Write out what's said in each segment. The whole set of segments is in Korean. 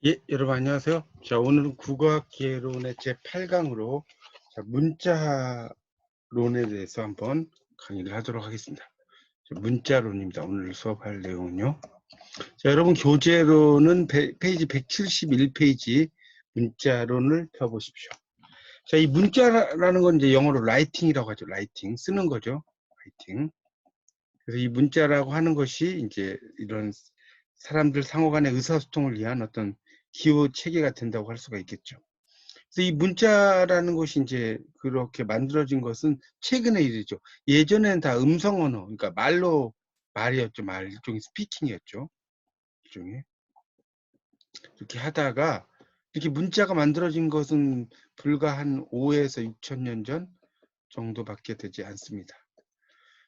예, 여러분 안녕하세요. 자, 오늘은 국어학개론의 제8강으로 문자론에 대해서 한번 강의를 하도록 하겠습니다. 문자론입니다. 오늘 수업할 내용은요. 자, 여러분 교재로는 페이지 171페이지 문자론을 펴보십시오. 자, 이 문자라는 건 이제 영어로 라이팅이라고 하죠. 라이팅, 쓰는 거죠. 라이팅. 그래서 이 문자라고 하는 것이 이제 이런 사람들 상호 간의 의사소통을 위한 어떤 기호 체계가 된다고 할 수가 있겠죠. 그래서 이 문자라는 것이 이제 그렇게 만들어진 것은 최근의 일이죠. 예전에는 다 음성 언어, 그러니까 말이었죠. 일종의 스피킹이었죠. 일종의. 이렇게 하다가 이렇게 문자가 만들어진 것은 불과 한 5에서 6천 년 전 정도밖에 되지 않습니다.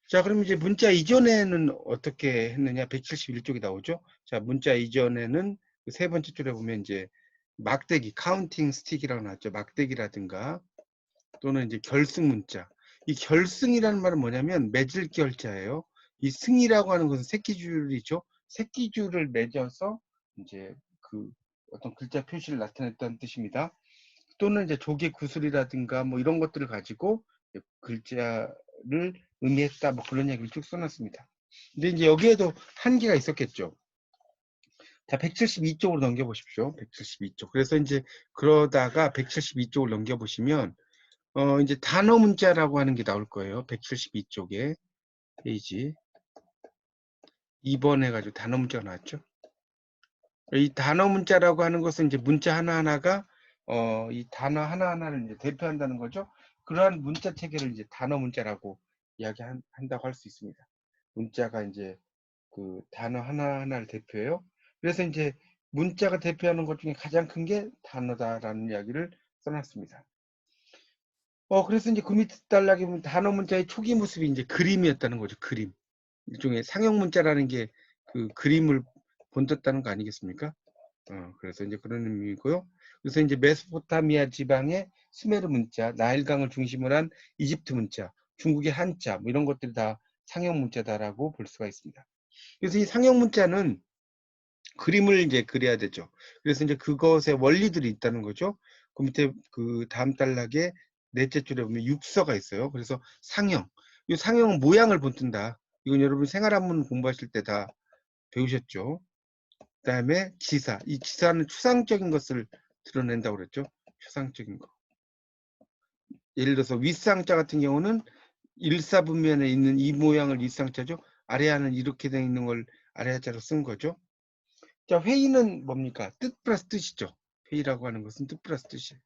자, 그럼 이제 문자 이전에는 어떻게 했느냐? 171쪽이 나오죠. 자, 문자 이전에는 세 번째 줄에 보면 이제 막대기, 카운팅 스틱이라고 나왔죠. 막대기라든가 또는 이제 결승 문자. 이 결승이라는 말은 뭐냐면 맺을 결자예요. 이 승이라고 하는 것은 새끼줄이죠. 새끼줄을 맺어서 이제 그 어떤 글자 표시를 나타냈다는 뜻입니다. 또는 이제 조개 구슬이라든가 뭐 이런 것들을 가지고 글자를 의미했다 뭐 그런 얘기를 쭉 써놨습니다. 근데 이제 여기에도 한계가 있었겠죠. 자, 172쪽으로 넘겨보십시오. 172쪽. 그래서 이제 그러다가 172쪽을 넘겨보시면 이제 단어 문자라고 하는 게 나올 거예요. 172쪽에 페이지 2번 해가지고 단어 문자가 나왔죠. 이 단어 문자라고 하는 것은 이제 문자 하나하나가 이 단어 하나하나를 이제 대표한다는 거죠. 그러한 문자 체계를 이제 단어 문자라고 이야기한다고 할 수 있습니다. 문자가 이제 그 단어 하나하나를 대표해요. 그래서 이제 문자가 대표하는 것 중에 가장 큰 게 단어다라는 이야기를 써놨습니다. 그래서 이제 그 밑에 단락에 보면 단어 문자의 초기 모습이 이제 그림이었다는 거죠. 그림. 일종의 상형 문자라는 게 그 그림을 본떴다는 거 아니겠습니까? 그래서 이제 그런 의미고요. 그래서 이제 메소포타미아 지방의 수메르 문자, 나일강을 중심으로 한 이집트 문자, 중국의 한자, 뭐 이런 것들이 다 상형 문자다라고 볼 수가 있습니다. 그래서 이 상형 문자는 그림을 이제 그려야 되죠. 그래서 이제 그것의 원리들이 있다는 거죠. 그 밑에 그 다음 단락에 넷째 줄에 보면 육서가 있어요. 그래서 상형. 이 상형은 모양을 본뜬다. 이건 여러분 생활한문 공부하실 때 다 배우셨죠. 그 다음에 지사. 이 지사는 추상적인 것을 드러낸다고 그랬죠. 추상적인 거. 예를 들어서 윗상자 같은 경우는 일사분면에 있는 이 모양을 윗상자죠. 아래하는 이렇게 되어 있는 걸 아래하자로 쓴 거죠. 자, 회의는 뭡니까? 뜻 플러스 뜻이죠. 회의라고 하는 것은 뜻 플러스 뜻이에요.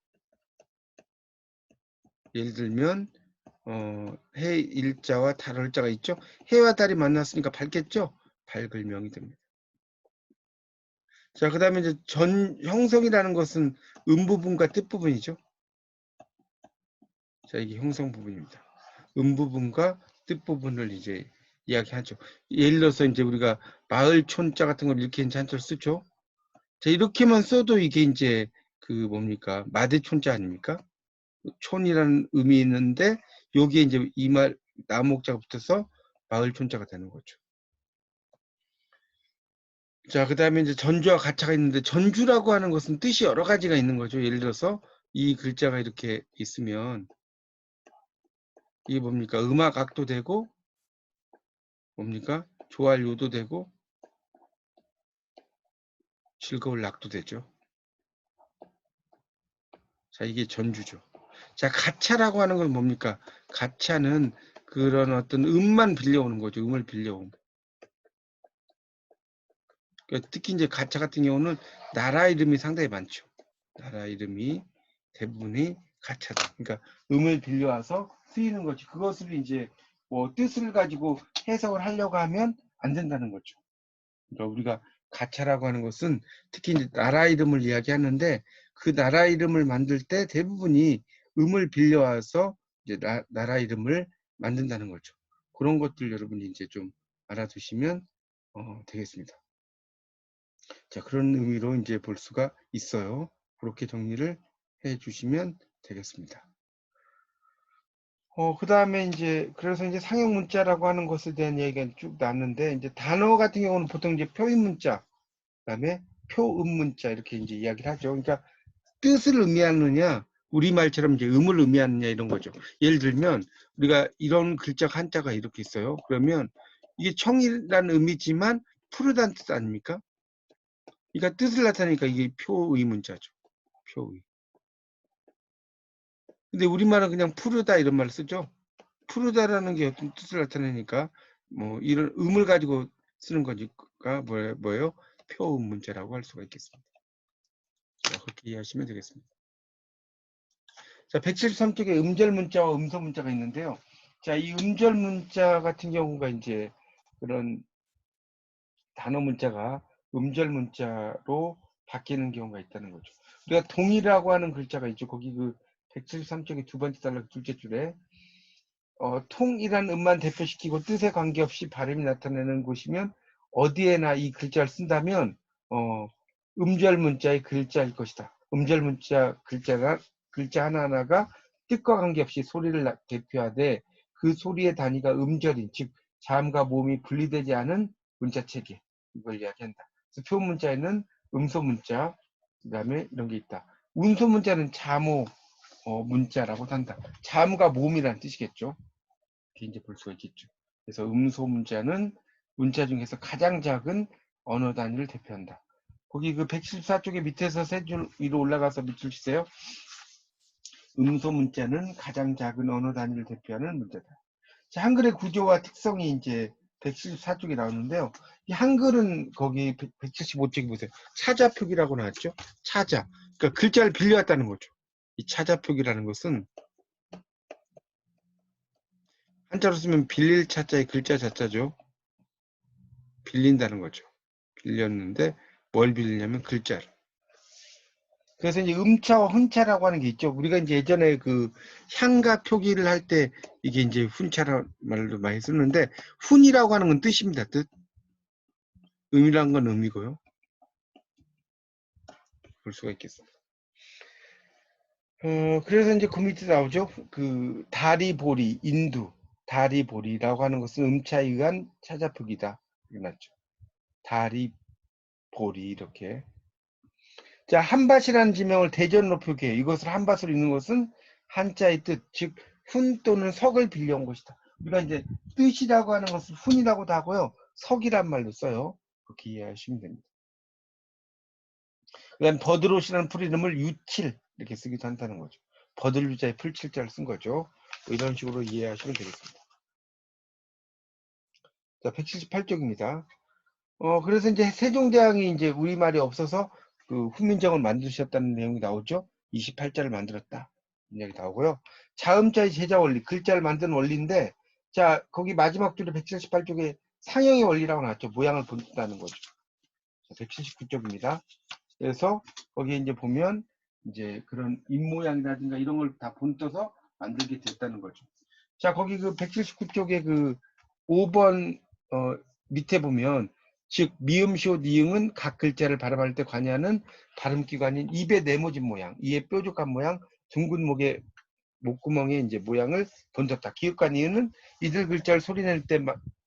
예를 들면 해 일자와 달 을자가 있죠. 해와 달이 만났으니까 밝겠죠. 밝을 명이 됩니다. 자, 그 다음에 이제 형성이라는 것은 음부분과 뜻부분이죠. 자, 이게 형성 부분입니다. 음부분과 뜻부분을 이제 이야기하죠. 예를 들어서 이제 우리가 마을 촌자 같은 걸 이렇게 이제 한자를 쓰죠. 자, 이렇게만 써도 이게 이제 그 뭡니까? 마대촌자 아닙니까? 촌이라는 의미 있는데 여기에 이제 이 말 나목자가 붙어서 마을 촌자가 되는 거죠. 자, 그 다음에 이제 전주와 가차가 있는데 전주라고 하는 것은 뜻이 여러 가지가 있는 거죠. 예를 들어서 이 글자가 이렇게 있으면 이게 뭡니까? 음악악도 되고 뭡니까? 좋아할 요도 되고 즐거울 낙도 되죠. 자, 이게 전주죠. 자, 가차라고 하는 건 뭡니까? 가차는 그런 어떤 음만 빌려오는 거죠. 음을 빌려오는. 그러니까 특히 이제 가차 같은 경우는 나라 이름이 상당히 많죠. 나라 이름이 대부분이 가차다. 그러니까 음을 빌려와서 쓰이는 거지. 그것을 이제 뭐 뜻을 가지고 해석을 하려고 하면 안 된다는 거죠. 그러니까 우리가 가차라고 하는 것은 특히 이제 나라 이름을 이야기하는데 그 나라 이름을 만들 때 대부분이 음을 빌려와서 이제 나라 이름을 만든다는 거죠. 그런 것들 여러분이 이제 좀 알아두시면 되겠습니다. 자, 그런 의미로 이제 볼 수가 있어요. 그렇게 정리를 해 주시면 되겠습니다. 그 다음에 이제, 그래서 이제 상형 문자라고 하는 것에 대한 얘기가 쭉 나왔는데, 이제 단어 같은 경우는 보통 이제 표인 문자, 그 다음에 표음문자 이렇게 이제 이야기를 하죠. 그러니까 뜻을 의미하느냐, 우리말처럼 이제 음을 의미하느냐 이런 거죠. 예를 들면 우리가 이런 글자 한자가 이렇게 있어요. 그러면 이게 청이라는 의미지만 푸르다는 뜻 아닙니까? 그러니까 뜻을 나타내니까 이게 표의 문자죠. 표의. 근데 우리말은 그냥 푸르다 이런 말을 쓰죠. 푸르다라는 게 어떤 뜻을 나타내니까 뭐 이런 음을 가지고 쓰는 거니까 뭐예요? 표음 문자라고 할 수가 있겠습니다. 자, 그렇게 이해하시면 되겠습니다. 자, 173쪽에 음절 문자와 음소 문자가 있는데요. 자, 이 음절 문자 같은 경우가 이제 그런 단어 문자가 음절 문자로 바뀌는 경우가 있다는 거죠. 우리가 동이라고 하는 글자가 있죠. 거기 그 173쪽의 두 번째 단락 둘째 줄에 통이라는 음만 대표시키고 뜻에 관계없이 발음이 나타내는 곳이면 어디에나 이 글자를 쓴다면 음절 문자의 글자일 것이다. 음절 문자 글자 하나하나가 뜻과 관계없이 소리를 대표하되 그 소리의 단위가 음절인 즉 자음과 모음이 분리되지 않은 문자 체계 이걸 이야기한다. 그래서 표음 문자에는 음소 문자 그다음에 이런 게 있다. 운소 문자는 자모 문자라고 한다. 자음과 모음이라는 뜻이겠죠. 이렇게 이제 볼 수가 있겠죠. 그래서 음소 문자는 문자 중에서 가장 작은 언어 단위를 대표한다. 거기 그 114쪽에 밑에서 세 줄 위로 올라가서 밑줄 치세요. 음소 문자는 가장 작은 언어 단위를 대표하는 문자다. 자, 한글의 구조와 특성이 이제 114쪽에 나오는데요. 이 한글은 거기 175쪽에 보세요. 차자표기라고 나왔죠. 차자. 그러니까 글자를 빌려왔다는 거죠. 이 차자표기라는 것은 한자로 쓰면 빌릴 차자의 글자 자자죠. 빌린다는 거죠. 빌렸는데 뭘 빌리냐면 글자를. 그래서 이제 음차와 훈차라고 하는 게 있죠. 우리가 이제 예전에 그 향가 표기를 할 때 이게 이제 훈차라는 말로 많이 쓰는데 훈이라고 하는 건 뜻입니다. 뜻. 음이라는 건 음이고요. 볼 수가 있겠습니다. 그래서 이제 그 밑에 나오죠. 그 다리보리, 인두, 다리보리라고 하는 것은 음차에 의한 차자표기다. 이렇죠. 다리보리 이렇게. 자, 한밭이라는 지명을 대전으로 표기해. 이것을 한밭으로 읽는 것은 한자의 뜻, 즉 훈 또는 석을 빌려온 것이다. 우리가 이제 뜻이라고 하는 것을 훈이라고도 하고요. 석이란 말로 써요. 그렇게 이해하시면 됩니다. 그다음 버드롯이라는 풀 이름을 유칠 이렇게 쓰기도 한다는 거죠. 버들 유자에 풀칠자를 쓴 거죠. 뭐 이런 식으로 이해하시면 되겠습니다. 자, 178쪽입니다. 그래서 이제 세종대왕이 이제 우리말이 없어서 그 훈민정을 만드셨다는 내용이 나오죠. 28자를 만들었다. 이야기 나오고요. 자음자의 제자 원리, 글자를 만드는 원리인데, 자, 거기 마지막 줄에 178쪽에 상형의 원리라고 나왔죠. 모양을 본다는 거죠. 179쪽입니다. 그래서 거기에 이제 보면 이제 그런 입모양이라든가 이런 걸 다 본떠서 만들게 됐다는 거죠. 자, 거기 그 179쪽에 그 5번 밑에 보면 즉 미음시옷 니응은 각 글자를 발음할 때 관여하는 발음기관인 입의 네모진 모양, 이의 뾰족한 모양, 둥근 목의 목구멍의 이제 모양을 본떴다. 기읍과 니은은 이들 글자를 소리낼 때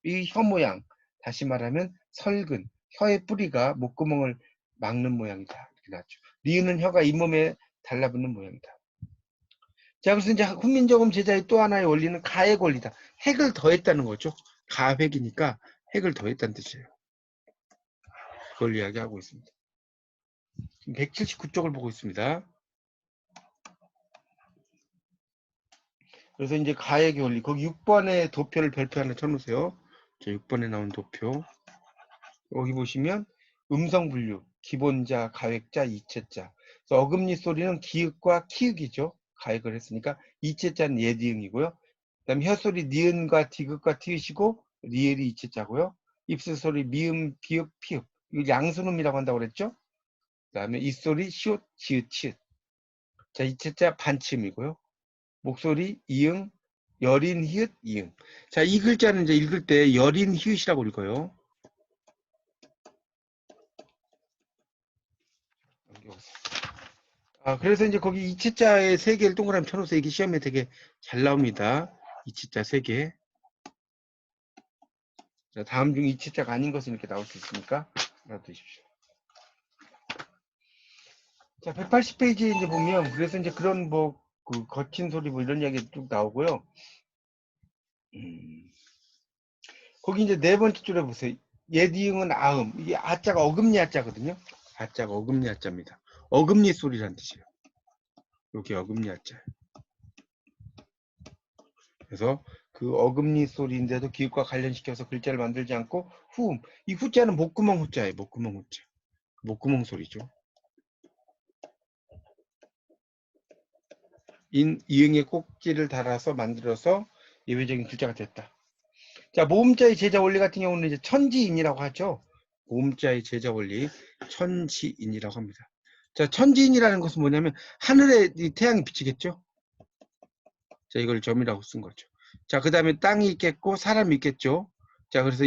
이 혀 모양, 다시 말하면 설근, 혀의 뿌리가 목구멍을 막는 모양이다. 이렇게 나왔죠. 니은은 혀가 잇몸에 달라붙는 모양이다. 자, 그래서 이제 훈민정음 제자의 또 하나의 원리는 가액 원리다. 핵을 더했다는 거죠. 가획이니까 핵을 더했다는 뜻이에요. 그걸 이야기하고 있습니다. 지금 179쪽을 보고 있습니다. 그래서 이제 가액의 원리, 거기 6번의 도표를 별표 하나 쳐놓으세요. 자, 6번에 나온 도표. 여기 보시면 음성 분류, 기본자, 가액자, 이체자. 그래서 어금니 소리는 기읍과 키읔이죠. 가액을 했으니까 이체자는 예디응이고요. 그다음 혀소리 니은과 디귿과 티읕이고 리을이 이체자고요. 입술 소리 미음, 비읍, 피읍. 이거 양순음이라고 한다고 그랬죠. 그다음에 입소리 시옷, 지읒, 치읒. 자, 이체자 반침이고요. 목소리 이응, 여린 히읗 이응. 자, 이 글자는 이제 읽을 때 여린 히읗이라고 읽어요. 그래서 이제 거기 이치자의 세 개를 동그라미 쳐놓으세요. 이게 시험에 되게 잘 나옵니다. 이치자 세 개. 자, 다음 중 이치자가 아닌 것은 이렇게 나올 수 있으니까 알아두십시오. 자, 180페이지에 이제 보면, 그래서 이제 그런 뭐, 그 거친 소리 뭐 이런 이야기 쭉 나오고요. 거기 이제 네 번째 줄에 보세요. 예디응은 아음. 이게 아자가 어금니 아자거든요. 아자가 어금니 아자입니다. 어금니 소리란 뜻이에요. 여기 어금니 아자. 그래서 그 어금니 소리인데도 기읍과 관련시켜서 글자를 만들지 않고 후음. 이 후자는 목구멍 후자예요. 목구멍 후자. 목구멍 소리죠. 이응의 꼭지를 달아서 만들어서 예외적인 글자가 됐다. 자, 모음자의 제자 원리 같은 경우는 이제 천지인이라고 하죠. 모음자의 제자 원리, 천지인이라고 합니다. 자, 천지인이라는 것은 뭐냐면 하늘에 이 태양이 비치겠죠. 자, 이걸 점이라고 쓴 거죠. 자, 그 다음에 땅이 있겠고 사람이 있겠죠. 자, 그래서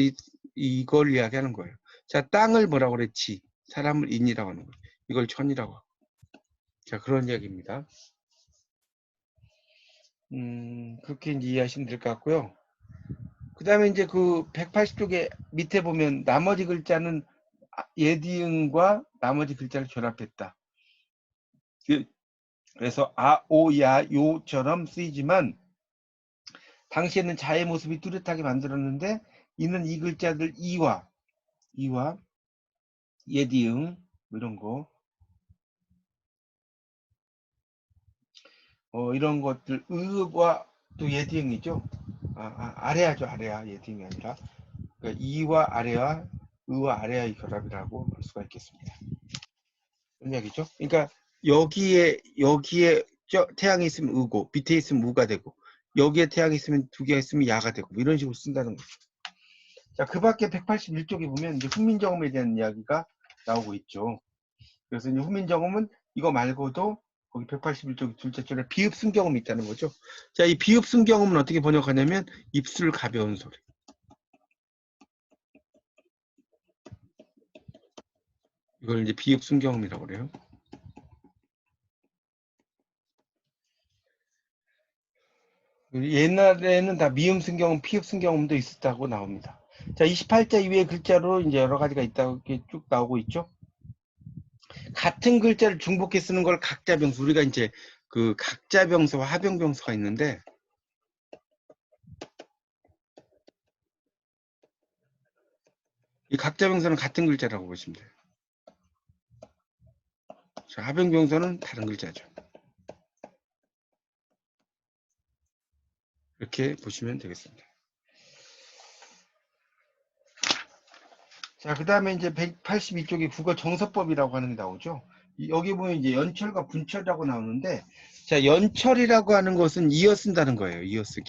이걸 이야기하는 거예요. 자, 땅을 뭐라고 그랬지? 사람을 인이라고 하는 거예요. 이걸 천이라고 하고. 자, 그런 이야기입니다. 그렇게 이제 이해하시면 될 것 같고요. 그 다음에 이제 그 180쪽에 밑에 보면 나머지 글자는 예디응과 나머지 글자를 결합했다. 그래서 아, 오, 야, 요처럼 쓰이지만 당시에는 자의 모습이 뚜렷하게 만들었는데 이는 이 글자들 이와 예디응 뭐 이런 거 이런 것들 의와 또 예디응이죠. 아래아죠. 아래아 예디응이 아니라 그러니까 이와 아래아 의와 아래아의 결합이라고 볼 수가 있겠습니다. 그런 이야기죠. 그러니까 여기에 태양이 있으면 의고 밑에 있으면 우가 되고 여기에 태양이 있으면 두 개가 있으면 야가 되고 뭐 이런 식으로 쓴다는 거죠. 자, 그 밖에 181쪽에 보면 이제 훈민정음에 대한 이야기가 나오고 있죠. 그래서 이제 훈민정음은 이거 말고도 거기 181쪽 둘째 줄에 비읍순경음이 있다는 거죠. 자, 이 비읍순경음은 어떻게 번역하냐면 입술 가벼운 소리. 이걸 이제 비읍순경음이라고 그래요. 옛날에는 다 미음순경음, 피읍순경음도 있었다고 나옵니다. 자, 28자 이외의 글자로 이제 여러 가지가 있다고 이렇게 쭉 나오고 있죠. 같은 글자를 중복해 쓰는 걸 각자병수, 우리가 이제 그 각자병서와 합용병서가 있는데 이 각자병서는 같은 글자라고 보시면 돼요. 자, 합용병서는 다른 글자죠. 이렇게 보시면 되겠습니다. 자, 그 다음에 이제 182쪽에 국어 정서법이라고 하는 게 나오죠. 여기 보면 이제 연철과 분철이라고 나오는데, 자, 연철이라고 하는 것은 이어 쓴다는 거예요. 이어쓰기.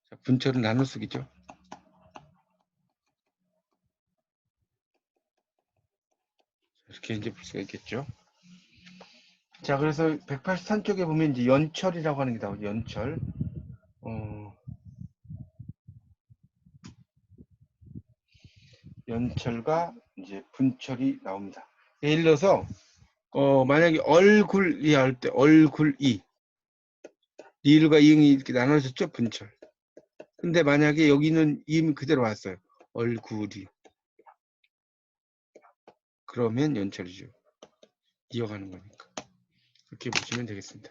자, 분철은 나눠 쓰기죠. 이렇게 이제 볼 수가 있겠죠. 자, 그래서 183쪽에 보면 이제 연철이라고 하는 게 나오죠. 연철. 연철과 이제 분철이 나옵니다. 예를 들어서 만약에 얼굴이 할 때 얼굴이 리을과 이응이 이렇게 나눠졌죠. 분철. 근데 만약에 여기는 이음이 그대로 왔어요. 얼굴이. 그러면 연철이죠. 이어가는 거니까. 그렇게 보시면 되겠습니다.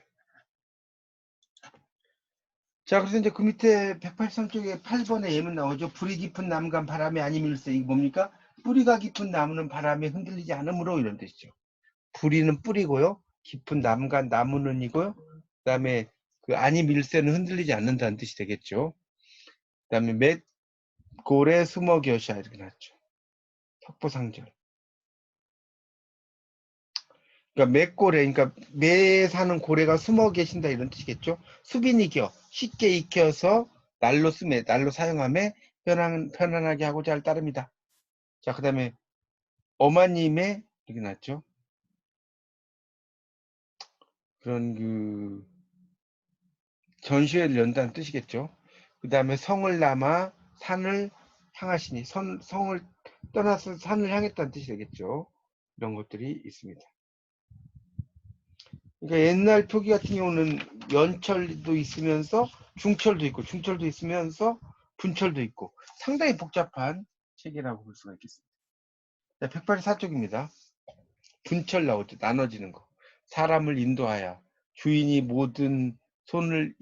자, 그래서 이제 그 밑에 183쪽에 8번에 예문 나오죠. 불이 깊은 나무간 바람에 아니밀세. 이게 뭡니까? 뿌리가 깊은 나무는 바람에 흔들리지 않으므로 이런 뜻이죠. 불이는 뿌리고요. 깊은 나무간 나무는 이고요. 그 다음에 그 아니밀세는 흔들리지 않는다는 뜻이 되겠죠. 그 다음에 맷골에 숨어 겨샤 이렇게 나왔죠. 턱보상절. 그러니까 맷고래, 그러니까 매 사는 고래가 숨어 계신다 이런 뜻이겠죠. 수빈이 겨, 쉽게 익혀서 날로 사용함에 편안하게 하고 잘 따릅니다. 자, 그 다음에 어마님의 이렇게 났죠. 그런 그 전시회를 연다는 뜻이겠죠. 그 다음에 성을 남아 산을 향하시니 성을 떠나서 산을 향했다는 뜻이 되겠죠. 이런 것들이 있습니다. 그러니까 옛날 표기 같은 경우는 연철도 있으면서 중철도 있고 중철도 있으면서 분철도 있고 상당히 복잡한 체계라고 볼 수가 있겠습니다. 184쪽입니다. 분철 나오죠. 나눠지는 거. 사람을 인도하여 주인이 모든 손을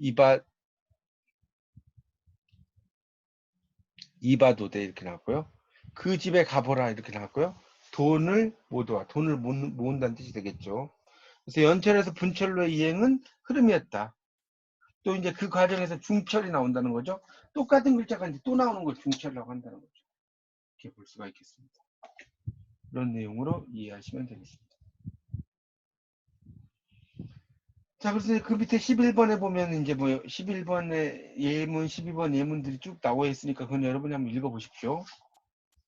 이바도되 이렇게 나왔고요. 그 집에 가보라 이렇게 나왔고요. 돈을 모두와 돈을 모은다는 뜻이 되겠죠. 그래서 연철에서 분철로의 이행은 흐름이었다. 또 이제 그 과정에서 중철이 나온다는 거죠. 똑같은 글자가 이제 또 나오는 걸 중철이라고 한다는 거죠. 이렇게 볼 수가 있겠습니다. 이런 내용으로 이해하시면 되겠습니다. 자, 그래서 그 밑에 11번에 보면 이제 뭐 11번에 예문, 12번 예문들이 쭉 나와 있으니까 그건 여러분이 한번 읽어보십시오.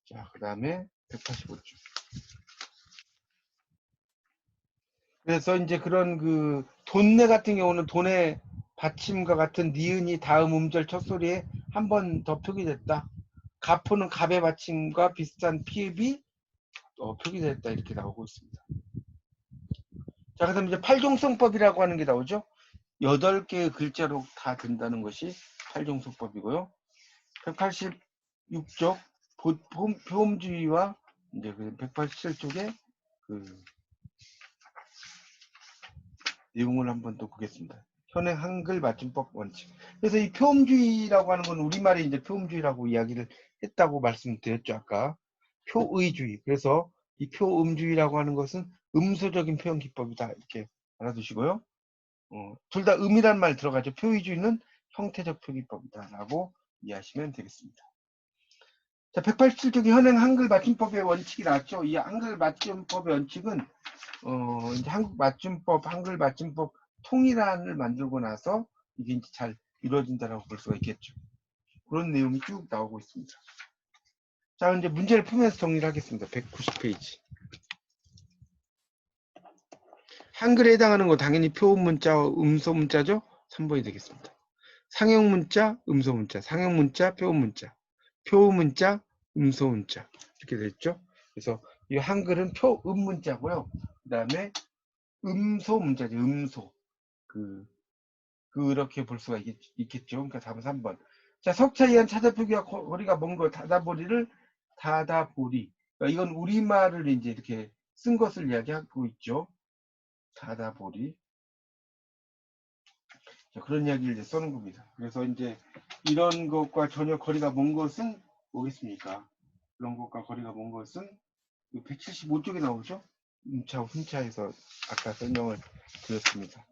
자, 그 다음에 185쪽. 그래서 이제 그런 그 돈내 같은 경우는 돈의 받침과 같은 니은이 다음 음절 첫 소리에 한 번 더 표기됐다. 가포는 갑의 받침과 비슷한 피읍이 표기됐다 이렇게 나오고 있습니다. 자, 그다음 이제 팔종성법이라고 하는 게 나오죠. 8개의 글자로 다 된다는 것이 팔종성법이고요. 186쪽 표음주의와 이제 그 187쪽에 그 내용을 한번 또 보겠습니다. 현행 한글 맞춤법 원칙. 그래서 이 표음주의라고 하는 건 우리말에 이제 표음주의라고 이야기를 했다고 말씀드렸죠, 아까. 표의주의. 그래서 이 표음주의라고 하는 것은 음소적인 표현 기법이다. 이렇게 알아두시고요. 둘 다 음이란 말 들어가죠. 표의주의는 형태적 표기법이다라고 이해하시면 되겠습니다. 자, 187쪽에 현행 한글 맞춤법의 원칙이 나왔죠. 이 한글 맞춤법의 원칙은 이제 한글 맞춤법 통일안을 만들고 나서 이게 이제 잘 이루어진다라고 볼 수가 있겠죠. 그런 내용이 쭉 나오고 있습니다. 자, 이제 문제를 풀면서 정리를 하겠습니다. 190페이지. 한글에 해당하는 거 당연히 표문자와 음소문자죠. 3번이 되겠습니다. 상형문자, 음소문자, 상형문자, 표문자, 표문자, 음소문자 이렇게 됐죠. 그래서 이 한글은 표음문자고요. 그 다음에 음소문자죠. 음소. 그렇게 볼 수가 있겠죠. 그러니까 답은 3번. 자, 석차 이한 차자표기와 거리가 먼 거 다다보리를 다다보리. 그러니까 이건 우리말을 이제 이렇게 쓴 것을 이야기하고 있죠. 다다보리. 자, 그런 이야기를 이제 써는 겁니다. 그래서 이제 이런 것과 전혀 거리가 먼 것은 뭐겠습니까? 그런 것과 거리가 먼 것은 175쪽에 나오죠. 음차, 훈차에서 아까 설명을 드렸습니다.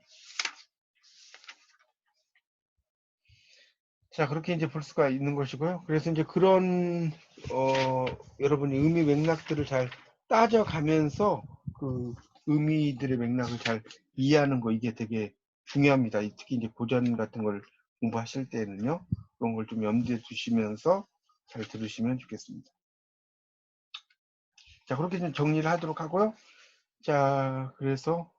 자, 그렇게 이제 볼 수가 있는 것이고요. 그래서 이제 그런 여러분이 의미 맥락들을 잘 따져가면서 그 의미들의 맥락을 잘 이해하는 거 이게 되게 중요합니다. 특히 이제 고전 같은 걸 공부하실 때는요. 그런 걸 좀 염두에 두시면서 잘 들으시면 좋겠습니다. 자, 그렇게 좀 정리를 하도록 하고요. 자, 그래서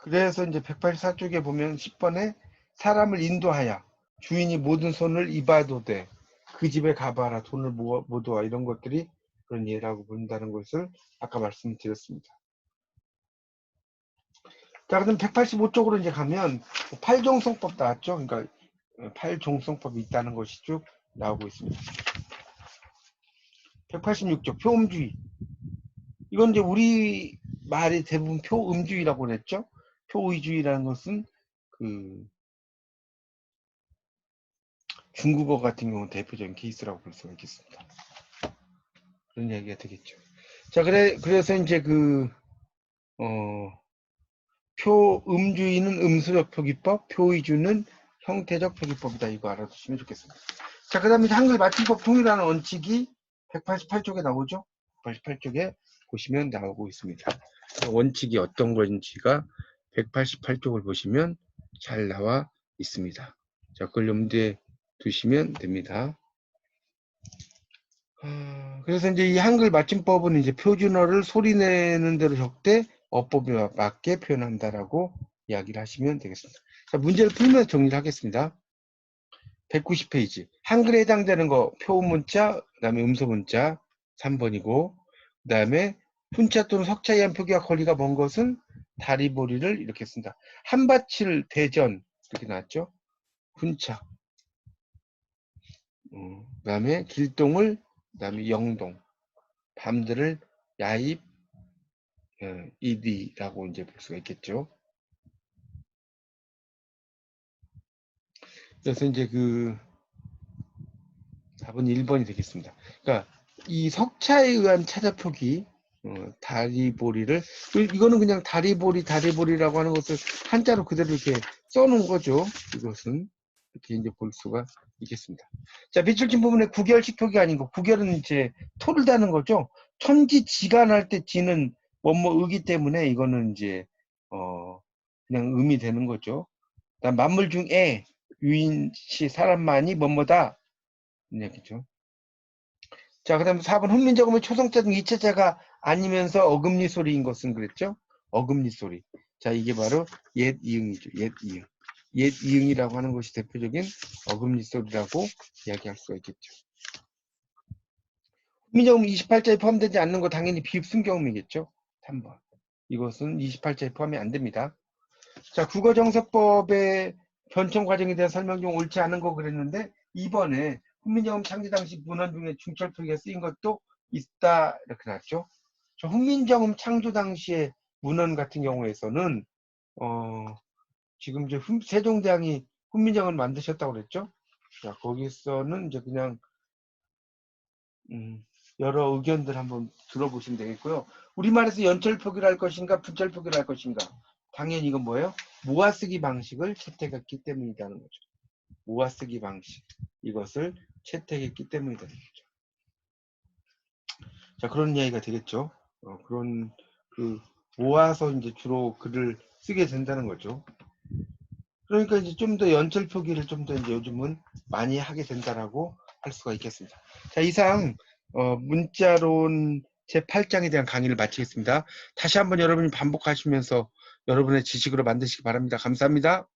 이제 184쪽에 보면 10번에 사람을 인도하여 주인이 모든 손을 이바도되 그 집에 가봐라 돈을 모도와 이런 것들이 그런 예라고 본다는 것을 아까 말씀드렸습니다. 자, 그럼 185쪽으로 이제 가면 팔종성법 나왔죠. 그러니까 팔종성법이 있다는 것이 쭉 나오고 있습니다. 186쪽 표음주의. 이건 이제 우리 말이 대부분 표음주의라고 그랬죠. 표의주의라는 것은 그 중국어 같은 경우는 대표적인 케이스라고 볼 수가 있겠습니다. 그런 이야기가 되겠죠. 자, 그래서 이제 표음주의는 음수적 표기법, 표의주는 형태적 표기법이다. 이거 알아두시면 좋겠습니다. 자, 그 다음에 한글 맞춤법 통일하는 원칙이 188쪽에 나오죠. 188쪽에 보시면 나오고 있습니다. 원칙이 어떤 건지가 188쪽을 보시면 잘 나와 있습니다. 자, 그걸 염두에 두시면 됩니다. 그래서 이제 이 한글 맞춤법은 이제 표준어를 소리내는 대로 적되 어법에 맞게 표현한다라고 이야기를 하시면 되겠습니다. 자, 문제를 풀면서 정리를 하겠습니다. 190페이지. 한글에 해당되는 거 표문자, 그 다음에 음소문자 3번이고, 그 다음에 훈자 또는 석자에 의한 표기와 거리가 먼 것은 다리보리를 이렇게 쓴다. 한바칠 대전 이렇게 나왔죠. 훈차. 그다음에 길동을, 그다음에 영동, 밤들을 야입, 이디라고 이제 볼 수가 있겠죠. 그래서 이제 그 답은 1번이 되겠습니다. 그러니까 이 석차에 의한 찾아표기, 다리보리를, 이거는 그냥 다리보리라고 하는 것을 한자로 그대로 이렇게 써놓은 거죠. 이것은 이렇게 이제 볼 수가 있겠습니다. 자, 밑줄친 부분에 구결식 표기 아닌 거. 구결은 이제 토를 다는 거죠. 천지지간할 때 지는 뭐뭐 의기 때문에 이거는 이제 그냥 음이 되는 거죠. 그다음 만물 중에 유인시 사람만이 뭐뭐다. 얘기죠. 자, 그 다음에 4번 훈민정음의 초성자 등 이체자가 아니면서 어금니 소리인 것은 그랬죠? 어금니 소리. 자, 이게 바로 옛 이응이죠. 옛 이응. 옛 이응이라고 하는 것이 대표적인 어금니 소리라고 이야기할 수가 있겠죠. 훈민정음 28자에 포함되지 않는 거 당연히 비읍순경음이겠죠? 3번. 이것은 28자에 포함이 안 됩니다. 자, 국어정서법의 변청 과정에 대한 설명 중 옳지 않은 거 그랬는데 2번에 훈민정음 창제 당시 문헌 중에 중철표기가 쓰인 것도 있다 이렇게 나왔죠. 저 훈민정음 창조 당시의 문헌 같은 경우에서는 지금 이제 세종대왕이 훈민정음을 만드셨다고 그랬죠. 자, 거기서는 이제 그냥 여러 의견들 한번 들어보시면 되겠고요. 우리말에서 연철표기를 할 것인가 분철표기를 할 것인가. 당연히 이건 뭐예요? 모아쓰기 방식을 채택했기 때문이라는 거죠. 모아쓰기 방식. 이것을 채택했기 때문이라는 거죠. 자, 그런 이야기가 되겠죠. 그런 모아서 이제 주로 글을 쓰게 된다는 거죠. 그러니까 이제 좀 더 연철 표기를 좀 더 이제 요즘은 많이 하게 된다라고 할 수가 있겠습니다. 자, 이상 문자론 제8장에 대한 강의를 마치겠습니다. 다시 한번 여러분이 반복하시면서 여러분의 지식으로 만드시기 바랍니다. 감사합니다.